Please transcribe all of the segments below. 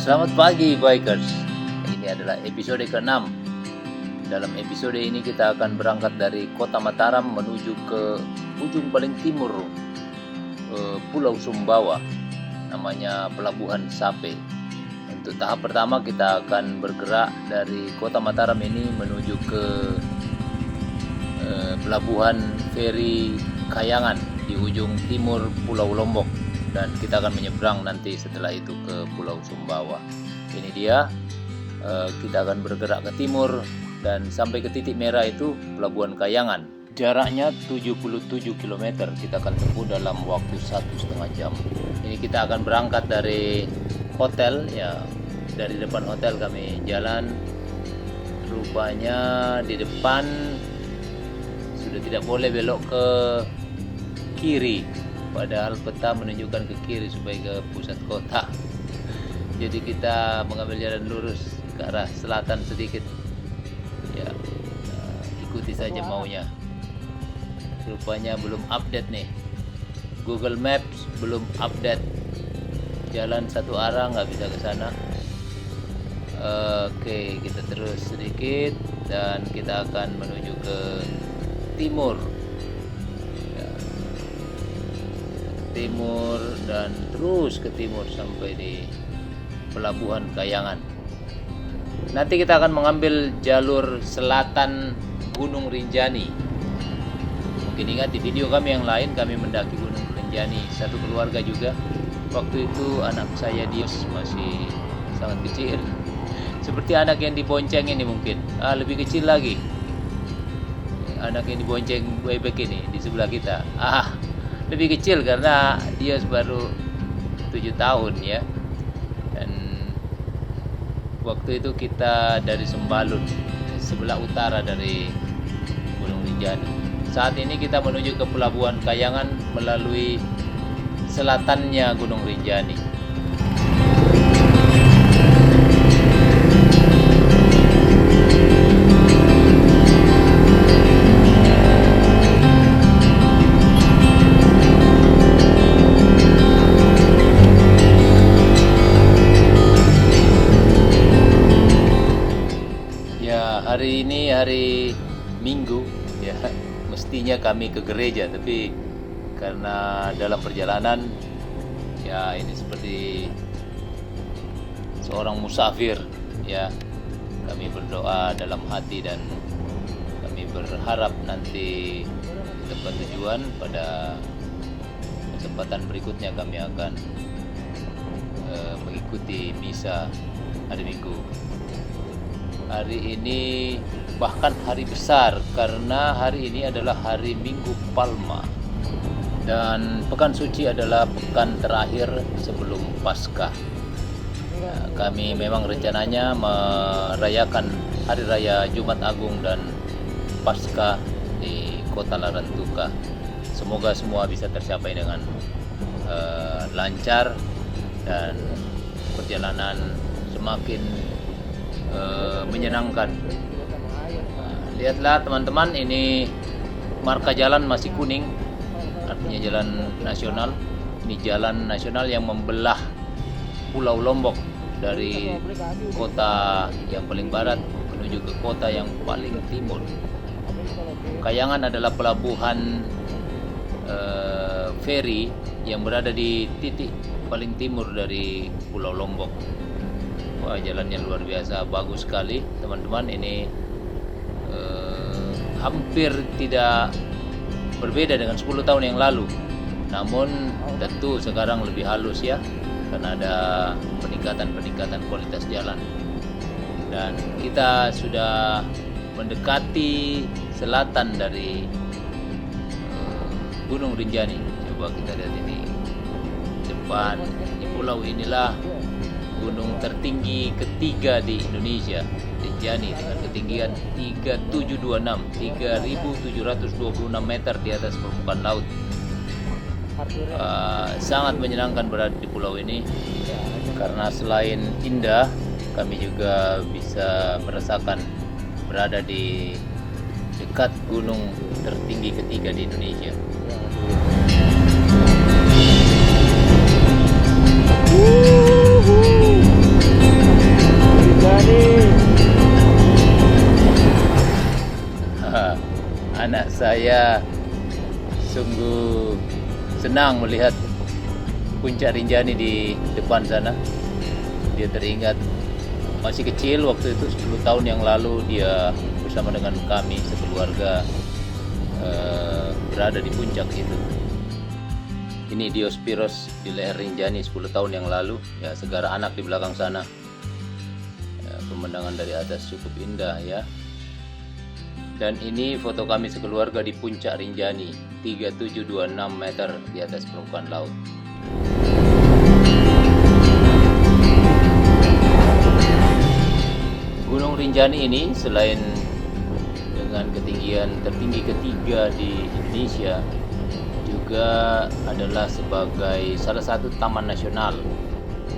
Selamat pagi bikers. Ini adalah episode ke-6. Dalam episode ini kita akan berangkat dari kota Mataram menuju ke ujung paling timur Pulau Sumbawa, namanya Pelabuhan Sape. Untuk tahap pertama kita akan bergerak dari kota Mataram ini menuju ke Pelabuhan Feri Kayangan di ujung timur Pulau Lombok, dan kita akan menyeberang nanti setelah itu ke Pulau Sumbawa. Ini dia, kita akan bergerak ke timur dan sampai ke titik merah itu Pelabuhan Kayangan. Jaraknya 77 km, kita akan tempuh dalam waktu 1,5 jam. Ini kita akan berangkat dari hotel ya, dari depan hotel kami jalan. Rupanya di depan sudah tidak boleh belok ke kiri, padahal peta menunjukkan ke kiri supaya ke pusat kota. Jadi kita mengambil jalan lurus ke arah selatan sedikit ya, ikuti saja maunya. Rupanya belum update nih, Google Maps belum update, jalan satu arah nggak bisa ke sana. Oke, kita terus sedikit dan kita akan menuju ke timur ya, timur dan terus ke timur sampai di Pelabuhan Kayangan. Nanti kita akan mengambil jalur selatan Gunung Rinjani. Mungkin ingat di video kami yang lain, kami mendaki Gunung Rinjani satu keluarga juga. Waktu itu anak saya Dios masih sangat kecil, seperti anak yang dibonceng ini mungkin, lebih kecil lagi. Anak yang dibonceng bebek ini di sebelah kita, lebih kecil karena dia baru 7 tahun ya. Dan waktu itu kita dari Sembalun, sebelah utara dari Gunung Rinjani. Saat ini kita menuju ke Pelabuhan Kayangan melalui selatannya Gunung Rinjani. Hari ini hari Minggu ya, mestinya kami ke gereja, tapi karena dalam perjalanan ya ini seperti seorang musafir ya, kami berdoa dalam hati dan kami berharap nanti di tempat tujuan pada kesempatan berikutnya kami akan mengikuti misa hari Minggu. Hari ini bahkan hari besar karena hari ini adalah hari Minggu Palma dan pekan suci adalah pekan terakhir sebelum Paskah. Kami memang rencananya merayakan hari raya Jumat Agung dan Paskah di Kota Larantuka. Semoga semua bisa tercapai dengan lancar dan perjalanan semakin menyenangkan. Lihatlah teman-teman, ini marka jalan masih kuning, artinya jalan nasional. Ini jalan nasional yang membelah Pulau Lombok dari kota yang paling barat menuju ke kota yang paling timur. Kayangan adalah pelabuhan feri yang berada di titik paling timur dari Pulau Lombok. Wah, jalannya luar biasa, bagus sekali teman-teman. Ini hampir tidak berbeda dengan 10 tahun yang lalu, namun tentu sekarang lebih halus ya, karena ada peningkatan kualitas jalan. Dan kita sudah mendekati selatan dari Gunung Rinjani. Coba kita lihat ini depan, di pulau inilah gunung tertinggi ketiga di Indonesia, Rinjani, dengan ketinggian 3726 meter di atas permukaan laut. Sangat menyenangkan berada di pulau ini karena selain indah, kami juga bisa merasakan berada di dekat gunung tertinggi ketiga di Indonesia. Saya sungguh senang melihat puncak Rinjani di depan sana. Dia teringat masih kecil waktu itu, 10 tahun yang lalu dia bersama dengan kami sekeluarga berada di puncak itu. Ini Diospyros di leher Rinjani 10 tahun yang lalu. Ya, Segara Anak di belakang sana. Ya, pemandangan dari atas cukup indah ya. Dan ini foto kami sekeluarga di puncak Rinjani, 3726 meter di atas permukaan laut. Gunung Rinjani ini selain dengan ketinggian tertinggi ketiga di Indonesia, juga adalah sebagai salah satu taman nasional.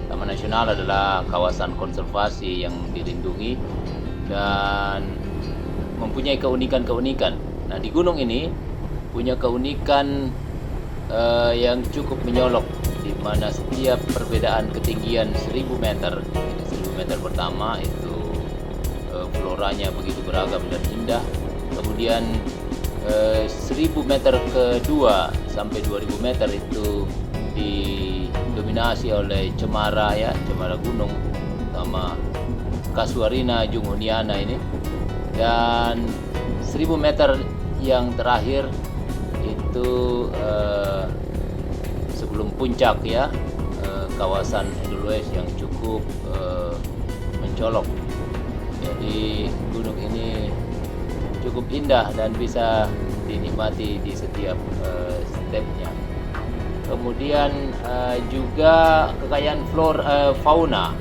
Taman nasional adalah kawasan konservasi yang dilindungi dan mempunyai keunikan-keunikan. Nah, di gunung ini punya keunikan yang cukup menyolok, di mana setiap perbedaan ketinggian 1000 meter, 1000 meter pertama itu floranya begitu beragam dan indah. Kemudian 1000 meter kedua sampai 2000 meter itu didominasi oleh cemara ya, cemara gunung, sama Casuarina junguniana ini. Dan 1000 meter yang terakhir itu sebelum puncak ya, kawasan Edelweiss yang cukup mencolok. Jadi gunung ini cukup indah dan bisa dinikmati di setiap stepnya. Kemudian juga kekayaan fauna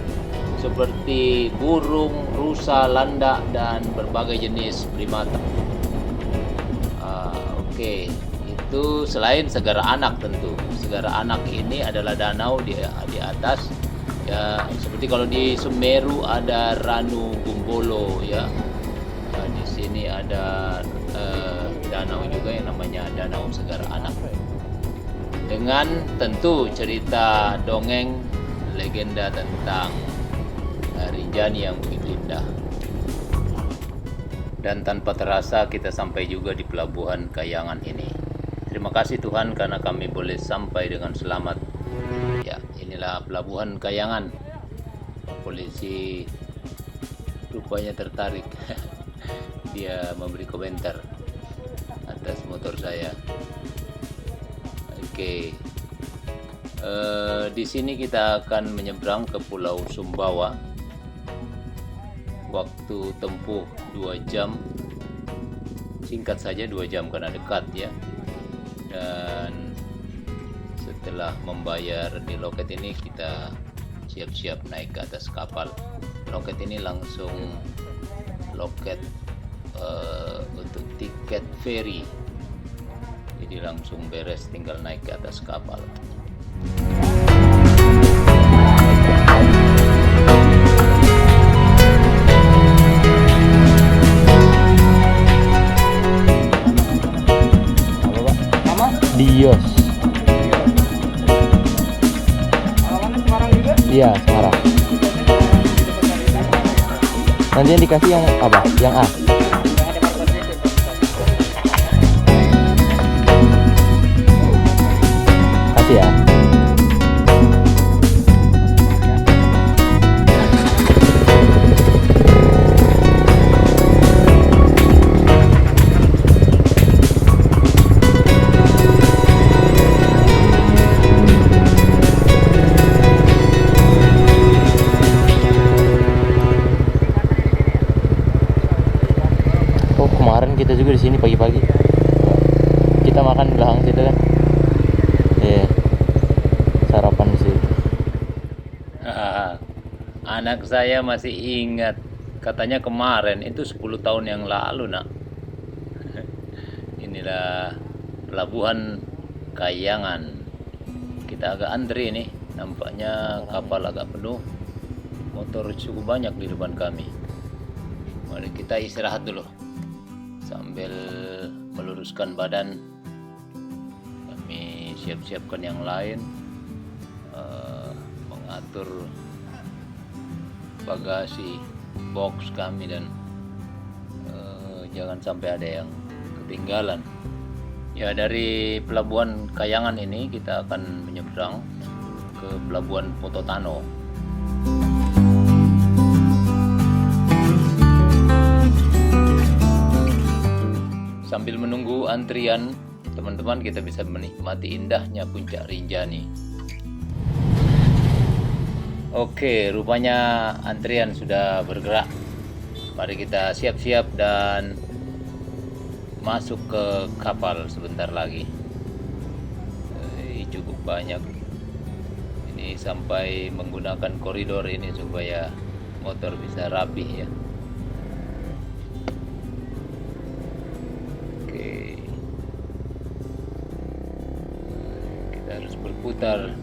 seperti burung, rusa, landak, dan berbagai jenis primata. Oke, itu selain Segara Anak tentu. Segara Anak ini adalah danau di atas. Ya, seperti kalau di Semeru ada Ranu Gumbolo ya. Di sini ada danau juga yang namanya Danau Segara Anak. Dengan tentu cerita dongeng legenda tentang Rinjani yang begitu indah. Dan tanpa terasa kita sampai juga di pelabuhan Kayangan ini. Terima kasih Tuhan karena kami boleh sampai dengan selamat. Ya, inilah pelabuhan Kayangan. Polisi rupanya tertarik. Dia memberi komentar atas motor saya. Oke. Di sini kita akan menyeberang ke Pulau Sumbawa. Waktu tempuh 2 jam, singkat saja 2 jam karena dekat ya. Dan setelah membayar di loket ini, kita siap-siap naik ke atas kapal. Loket ini langsung loket untuk tiket ferry, jadi langsung beres, tinggal naik ke atas kapal. Dios. Alamannya Semarang juga? Iya, Semarang. Nanti yang dikasih yang apa? Yang A. Yang ada markasnya itu. Kasih ya. Kemarin kita juga di sini pagi-pagi. Kita makan belakang situ kan. Iya. Sarapan di situ. Anak saya masih ingat, katanya kemarin itu 10 tahun yang lalu nak. Inilah pelabuhan Kayangan. Kita agak antri nih, nampaknya kapal agak penuh, motor cukup banyak di depan kami. Mari kita istirahat dulu sambil meluruskan badan. Kami siap-siapkan yang lain, mengatur bagasi box kami, dan jangan sampai ada yang ketinggalan. Ya, dari pelabuhan Kayangan ini kita akan menyeberang ke pelabuhan Pototano. Sambil menunggu antrian, teman-teman, kita bisa menikmati indahnya Puncak Rinjani. Oke, rupanya antrian sudah bergerak. Mari kita siap-siap dan masuk ke kapal sebentar lagi. Cukup banyak. Ini sampai menggunakan koridor ini supaya motor bisa rapih ya. Oke. Kita harus berputar.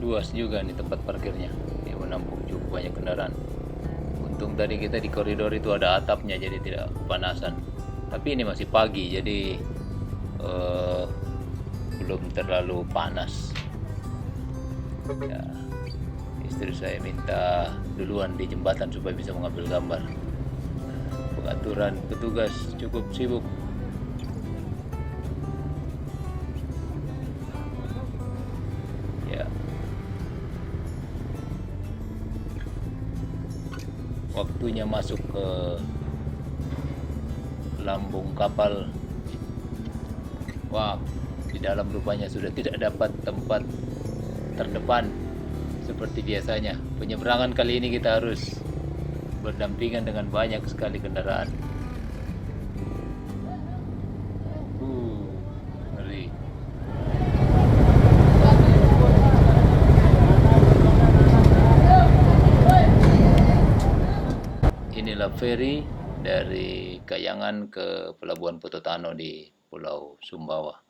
Luas juga nih tempat parkirnya. Dia menampung cukup banyak kendaraan. Untung tadi kita di koridor itu ada atapnya jadi tidak kepanasan. Tapi ini masih pagi jadi belum terlalu panas. Ya, istri saya minta duluan di jembatan supaya bisa mengambil gambar. Pengaturan petugas cukup sibuk. Ya. Waktunya masuk ke lambung kapal. Wah, di dalam rupanya sudah tidak dapat tempat terdepan seperti biasanya. Penyeberangan kali ini kita harus berdampingan dengan banyak sekali kendaraan. Ngeri. Inilah feri dari Kayangan ke Pelabuhan Pototano di Pulau Sumbawa.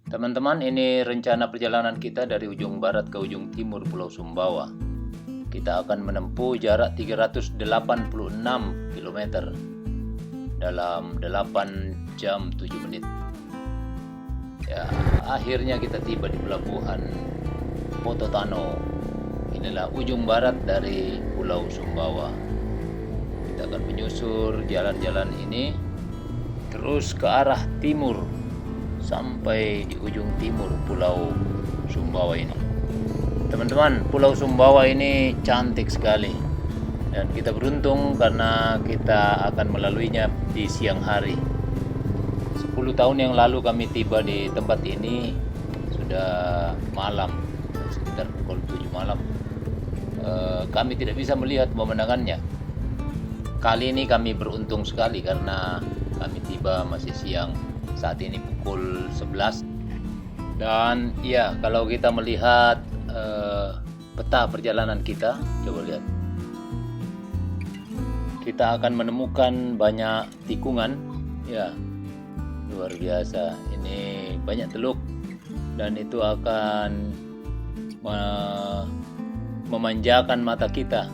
Teman-teman, ini rencana perjalanan kita dari ujung barat ke ujung timur Pulau Sumbawa. Kita akan menempuh jarak 386 km dalam 8 jam 7 menit. Ya, akhirnya kita tiba di Pelabuhan Pototano. Inilah ujung barat dari Pulau Sumbawa. Kita akan menyusur jalan-jalan ini terus ke arah timur sampai di ujung timur Pulau Sumbawa ini. Teman-teman, Pulau Sumbawa ini cantik sekali dan kita beruntung karena kita akan melaluinya di siang hari. 10 tahun yang lalu kami tiba di tempat ini sudah malam, sekitar pukul 7 malam. Kami tidak bisa melihat pemandangannya. Kali ini kami beruntung sekali karena kami tiba masih siang. Saat ini pukul 11. Dan ya, kalau kita melihat peta perjalanan kita, coba lihat. Kita akan menemukan banyak tikungan, ya, luar biasa. Ini banyak teluk dan itu akan memanjakan mata kita.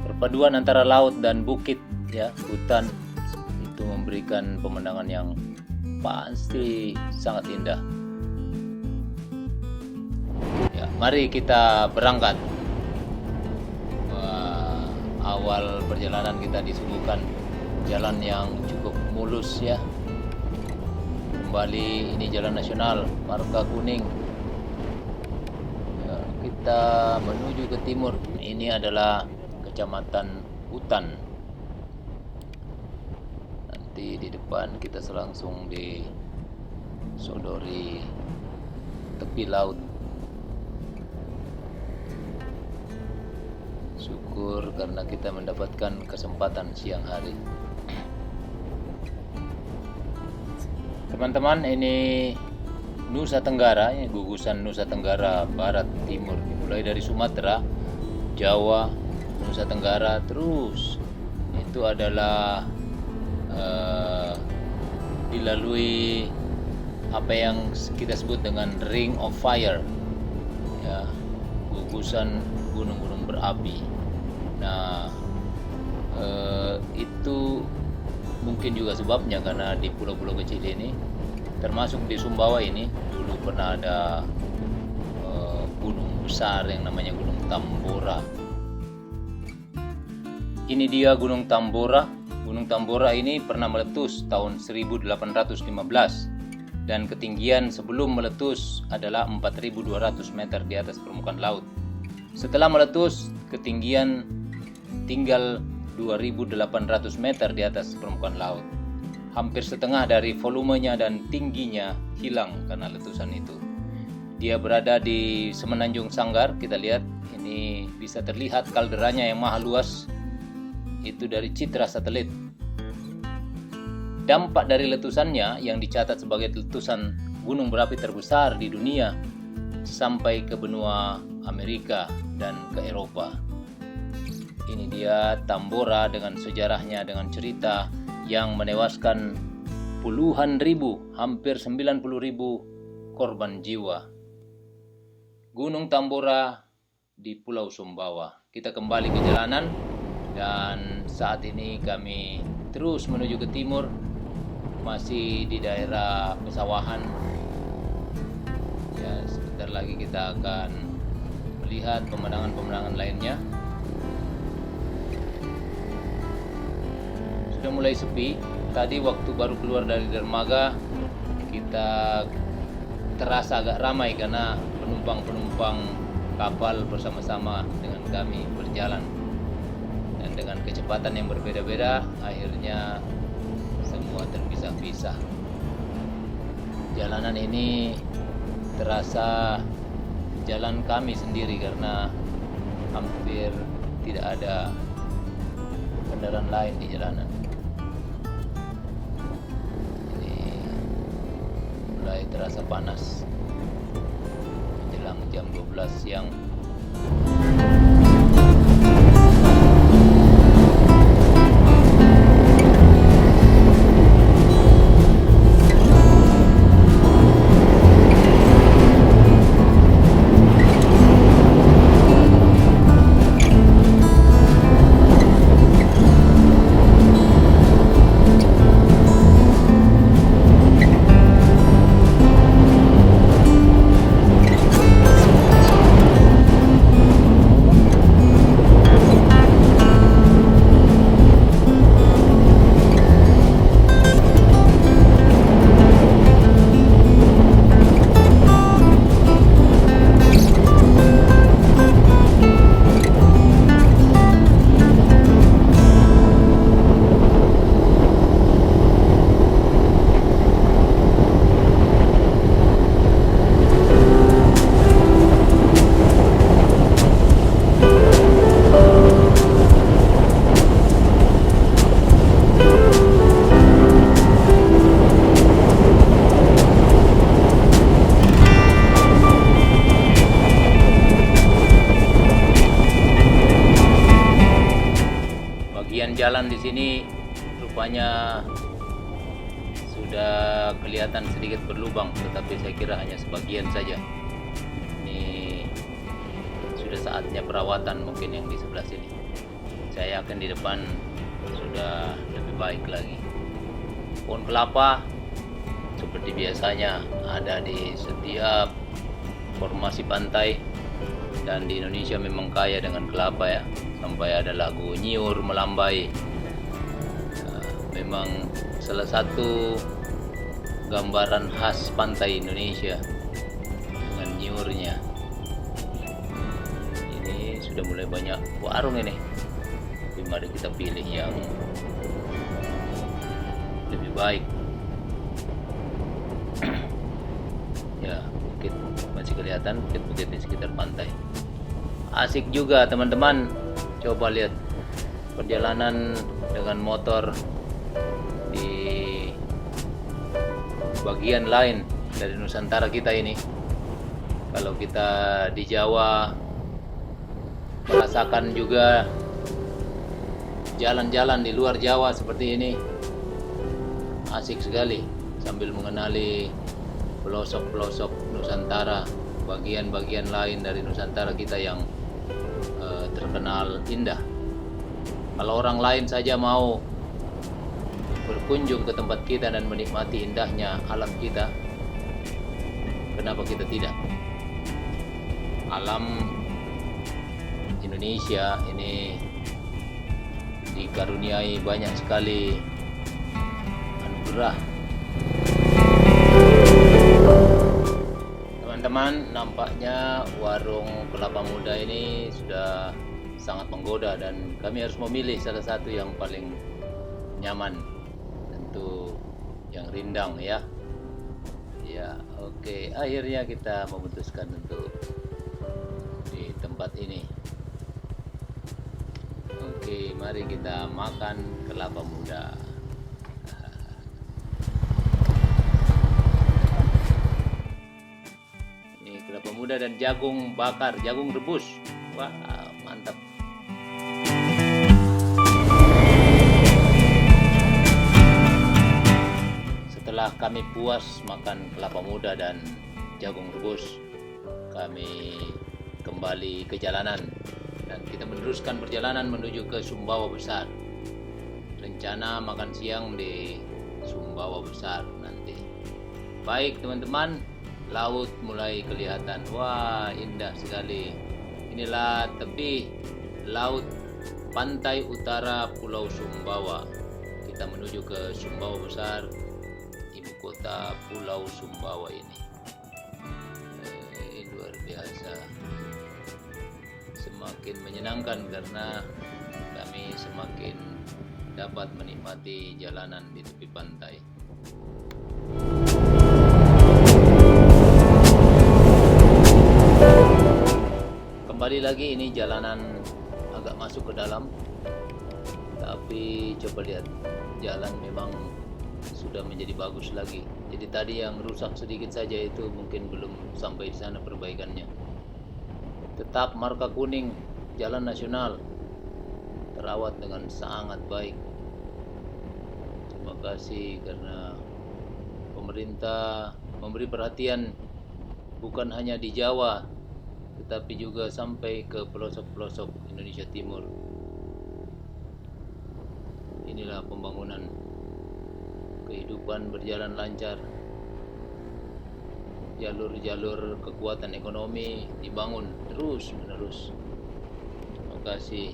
Perpaduan antara laut dan bukit, ya, hutan, itu memberikan pemandangan yang pasti sangat indah. Ya, mari kita berangkat. Wah, awal perjalanan kita disuguhkan jalan yang cukup mulus ya. Kembali ini jalan nasional, marka kuning. Ya, kita menuju ke timur. Ini adalah Kecamatan Hutan. Nanti di depan kita langsung disodori tepi laut. Syukur karena kita mendapatkan kesempatan siang hari. Teman-teman, ini Nusa Tenggara, ini gugusan Nusa Tenggara Barat Timur, mulai dari Sumatera, Jawa, Nusa Tenggara, terus itu adalah dilalui apa yang kita sebut dengan Ring of Fire, ya, gugusan gunung-gunung berapi. Nah, itu mungkin juga sebabnya karena di pulau-pulau kecil ini, termasuk di Sumbawa ini, dulu pernah ada gunung besar yang namanya Gunung Tambora. Ini dia Gunung Tambora. Gunung Tambora ini pernah meletus tahun 1815 dan ketinggian sebelum meletus adalah 4.200 meter di atas permukaan laut. Setelah meletus, ketinggian tinggal 2.800 meter di atas permukaan laut. Hampir setengah dari volumenya dan tingginya hilang karena letusan itu. Dia berada di Semenanjung Sanggar. Kita lihat ini bisa terlihat kalderanya yang maha luas itu dari citra satelit. Dampak dari letusannya yang dicatat sebagai letusan gunung berapi terbesar di dunia sampai ke benua Amerika dan ke Eropa. Ini dia Tambora dengan sejarahnya, dengan cerita yang menewaskan puluhan ribu, hampir 90.000 korban jiwa. Gunung Tambora di Pulau Sumbawa. Kita kembali ke jalanan dan saat ini kami terus menuju ke timur, masih di daerah pesawahan. Ya, sebentar lagi kita akan melihat pemandangan-pemandangan lainnya. Sudah mulai sepi. Tadi waktu baru keluar dari dermaga kita terasa agak ramai karena penumpang kapal bersama-sama dengan kami berjalan dan dengan kecepatan yang berbeda-beda, akhirnya semua terpisah-pisah. Jalanan ini terasa jalan kami sendiri karena hampir tidak ada kendaraan lain di jalanan. Ini mulai terasa panas menjelang jam 12 siang. Jalan di sini rupanya sudah kelihatan sedikit berlubang, tetapi saya kira hanya sebagian saja. Ini sudah saatnya perawatan mungkin yang di sebelah sini. Saya yakin di depan sudah lebih baik lagi. Pohon kelapa seperti biasanya ada di setiap formasi pantai, dan di Indonesia memang kaya dengan kelapa ya, sampai ada lagu Nyiur Melambai. Memang salah satu gambaran khas pantai Indonesia dengan nyiurnya. Ini sudah mulai banyak warung ini, tapi mari kita pilih yang lebih baik. Ya, bukit masih kelihatan, bukit-bukit di sekitar pantai. Asik juga teman-teman, coba lihat perjalanan dengan motor di bagian lain dari Nusantara kita ini. Kalau kita di Jawa merasakan juga jalan-jalan di luar Jawa seperti ini, asik sekali sambil mengenali pelosok-pelosok Nusantara, bagian-bagian lain dari Nusantara kita yang terkenal indah. Kalau orang lain saja mau berkunjung ke tempat kita dan menikmati indahnya alam kita, kenapa kita tidak? Alam Indonesia ini dikaruniai banyak sekali anugerah. Teman-teman, nampaknya warung kelapa muda ini sudah sangat menggoda dan kami harus memilih salah satu yang paling nyaman, tentu yang rindang ya. Ya, oke. Akhirnya kita memutuskan untuk di tempat ini. Oke, mari kita makan kelapa muda. Ini kelapa muda dan jagung bakar, jagung rebus. Wah, mantap. Setelah kami puas makan kelapa muda dan jagung rebus, kami kembali ke jalanan dan kita meneruskan perjalanan menuju ke Sumbawa Besar. Rencana makan siang di Sumbawa Besar nanti. Baik teman-teman, laut mulai kelihatan. Wah, indah sekali. Inilah tepi laut pantai utara Pulau Sumbawa. Kita menuju ke Sumbawa Besar, ibu kota Pulau Sumbawa ini. Luar biasa, semakin menyenangkan karena kami semakin dapat menikmati jalanan di tepi pantai. Kembali lagi, ini jalanan agak masuk ke dalam, tapi coba lihat, jalan memang sudah menjadi bagus lagi. Jadi tadi yang rusak sedikit saja itu mungkin belum sampai di sana perbaikannya. Tetap marka kuning, jalan nasional terawat dengan sangat baik. Terima kasih karena pemerintah memberi perhatian bukan hanya di Jawa, tetapi juga sampai ke pelosok-pelosok Indonesia Timur. Inilah pembangunan. Kehidupan berjalan lancar, jalur-jalur kekuatan ekonomi dibangun terus menerus. Terima kasih.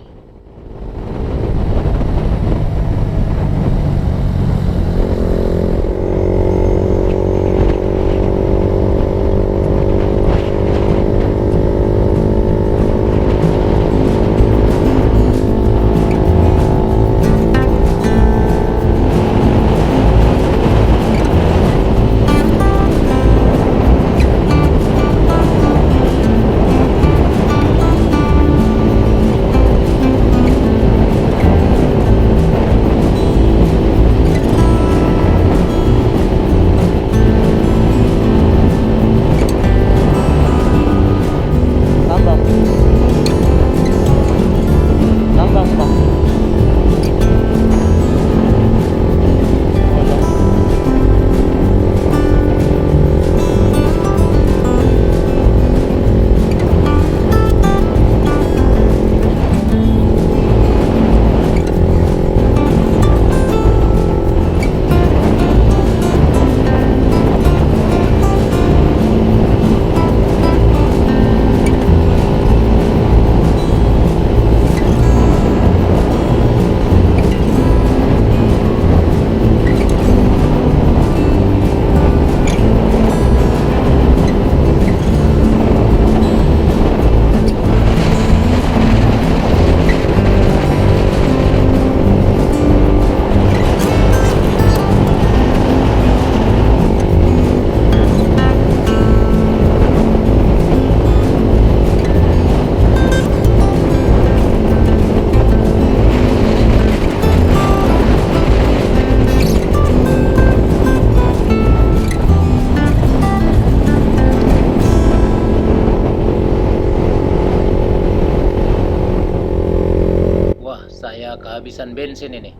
Kehabisan bensin ini.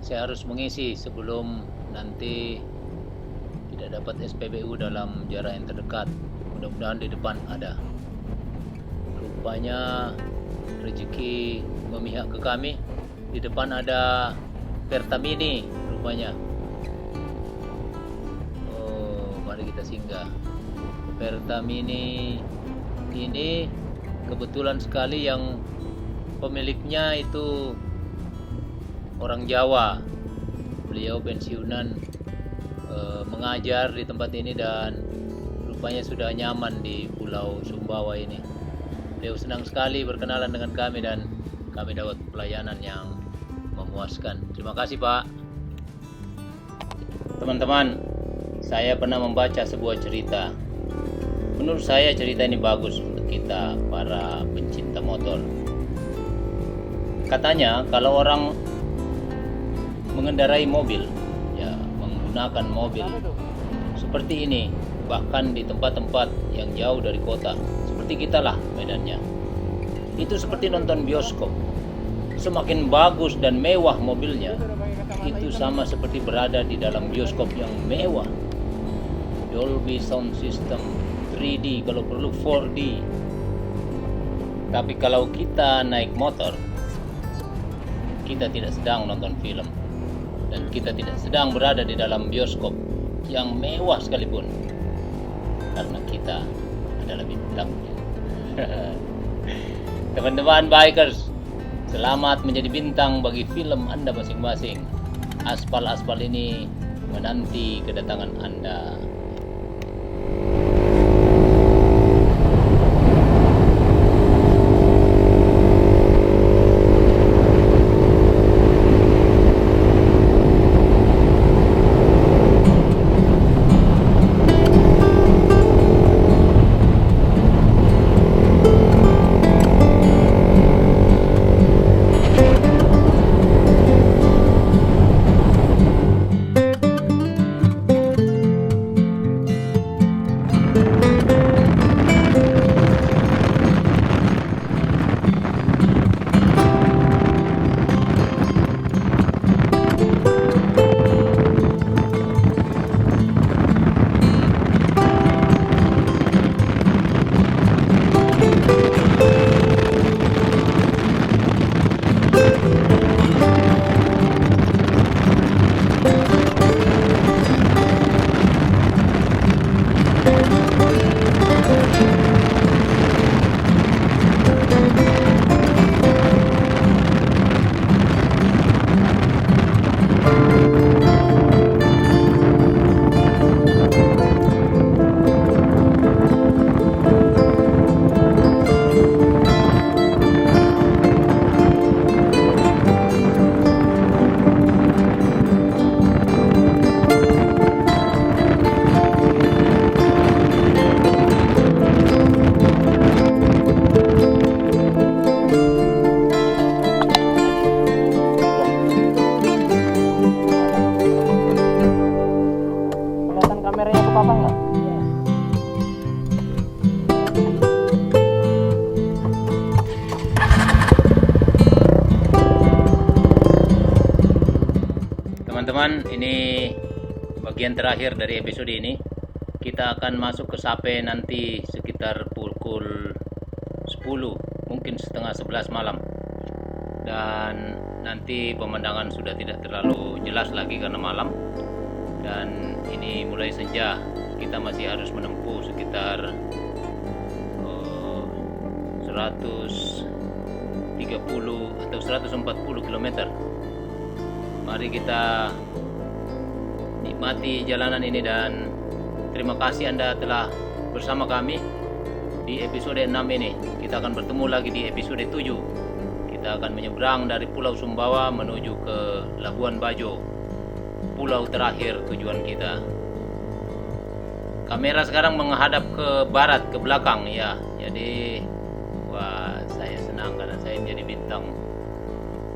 Saya harus mengisi sebelum nanti tidak dapat SPBU dalam jarak yang terdekat. Mudah-mudahan di depan ada. Rupanya rezeki memihak ke kami. Di depan ada Pertamini rupanya. Oh, mari kita singgah. Pertamini ini kebetulan sekali yang pemiliknya itu orang Jawa. Beliau pensiunan mengajar di tempat ini dan rupanya sudah nyaman di Pulau Sumbawa ini. Beliau senang sekali berkenalan dengan kami dan kami dapat pelayanan yang memuaskan. Terima kasih Pak. Teman-teman, saya pernah membaca sebuah cerita. Menurut saya cerita ini bagus untuk kita para pencinta motor. Katanya kalau orang mengendarai mobil, ya menggunakan mobil seperti ini, bahkan di tempat-tempat yang jauh dari kota, seperti kita lah medannya, itu seperti nonton bioskop. Semakin bagus dan mewah mobilnya, itu sama seperti berada di dalam bioskop yang mewah. Dolby Sound System, 3D, kalau perlu 4D. Tapi kalau kita naik motor, kita tidak sedang nonton film dan kita tidak sedang berada di dalam bioskop yang mewah sekalipun, karena kita adalah bintangnya. Teman-teman bikers, selamat menjadi bintang bagi film Anda masing-masing. Aspal-aspal ini menanti kedatangan Anda. Kameranya ke papa nggak? Teman-teman, ini bagian terakhir dari episode ini. Kita akan masuk ke Sape nanti sekitar pukul 10, mungkin setengah 11 malam. Dan nanti pemandangan sudah tidak terlalu jelas lagi karena malam. Dan ini mulai senja, kita masih harus menempuh sekitar 130 atau 140 km. Mari kita nikmati jalanan ini dan terima kasih Anda telah bersama kami di episode 6 ini. Kita akan bertemu lagi di episode 7. Kita akan menyeberang dari Pulau Sumbawa menuju ke Labuan Bajo, pulau terakhir tujuan kita. Kamera sekarang menghadap ke barat, ke belakang ya. Jadi wah, saya senang karena saya menjadi bintang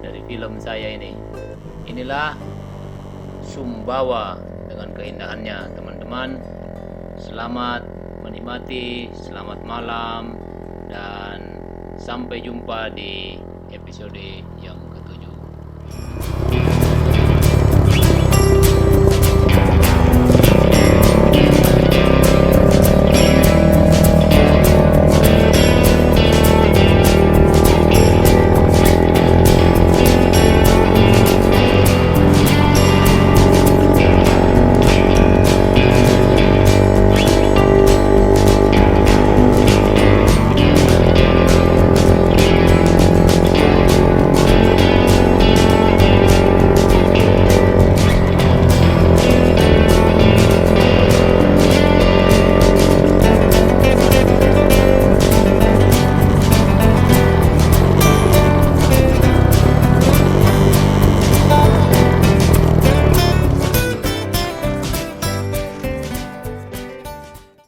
dari film saya ini. Inilah Sumbawa dengan keindahannya, teman-teman. Selamat menikmati, selamat malam, dan sampai jumpa di episode yang